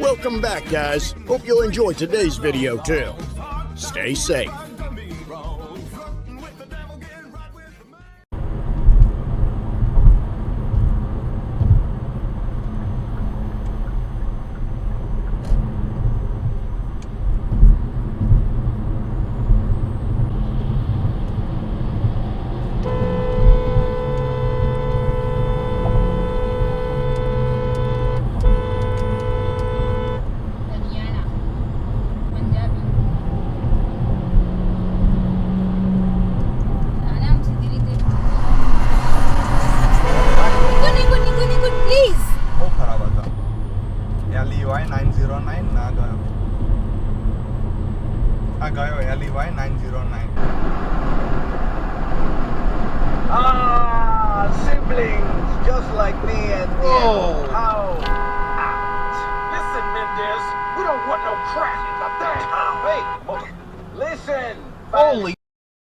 Welcome back, guys. Hope you'll enjoy today's video too. Stay safe. Siblings, just like me and Whoa. How? Listen, Mendez, we don't want no crack in the thing. Wait, listen. Holy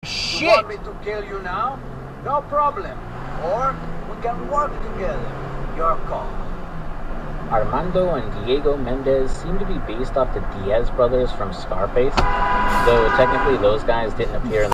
You shit! want me to kill you now? No problem. Or we can work together. Your call. Armando and Diego Mendez seem to be based off the Diaz brothers from Scarface, though technically those guys didn't appear in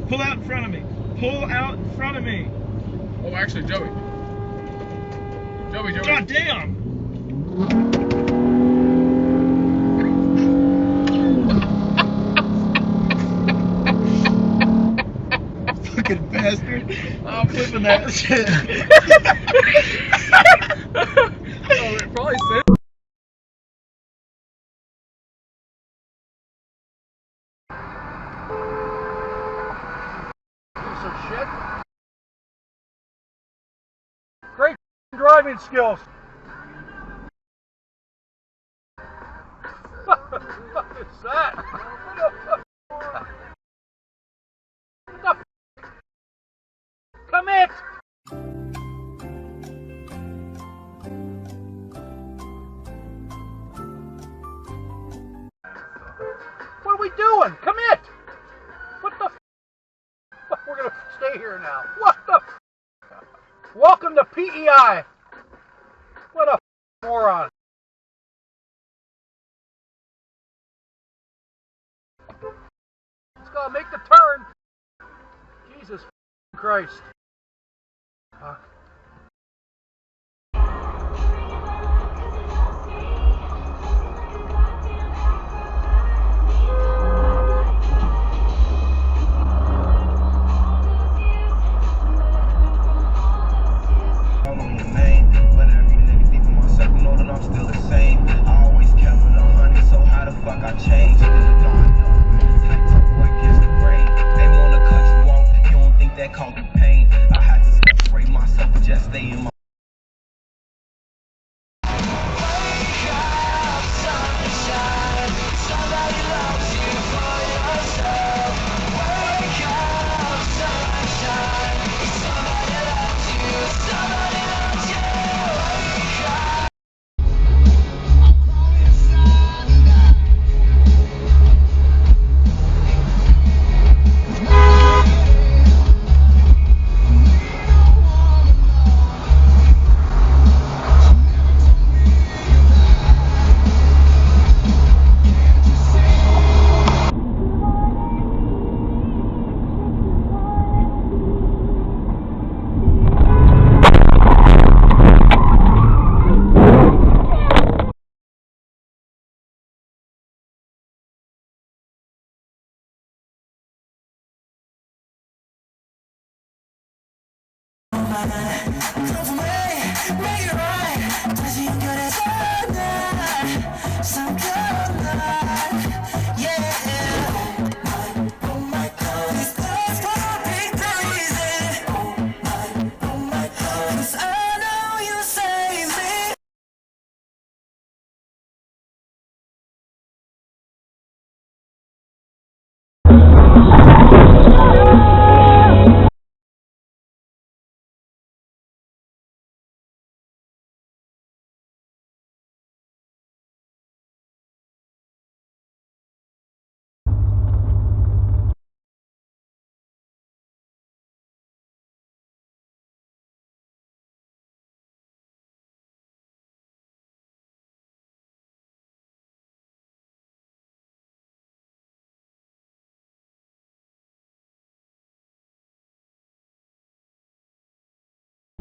Pull out in front of me. Pull out in front of me. Oh, actually, Joey. Joey. God damn. Fucking bastard. I'm flipping that shit. Oh, it probably said. Shit. Great driving skills. What is that? What the Commit! What are we doing? Commit! What the We're gonna stay here now. What the Welcome to PEI. What a moron. Let's go make the turn. Jesus Christ. Fuck.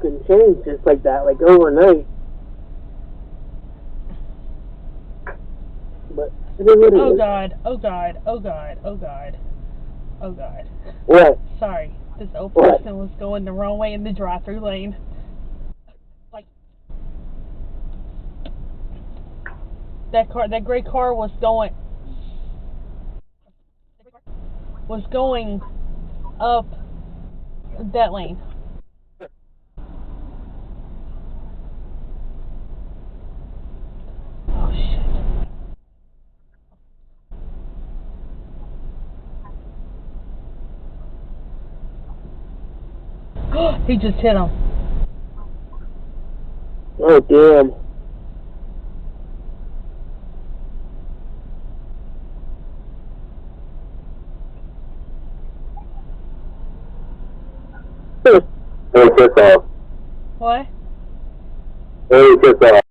can change just like that, like overnight. But it is what it Oh is. God, oh God, oh God, oh God, oh God. What? Sorry, this old What? person was going the wrong way in the drive-through lane. Like that gray car was going up that lane. Oh shit. He just hit him. Oh, damn. Hey, kiss off. What? Hey, kiss off.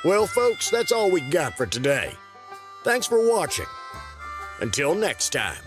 Well, folks, that's all we got for today. Thanks for watching. Until next time.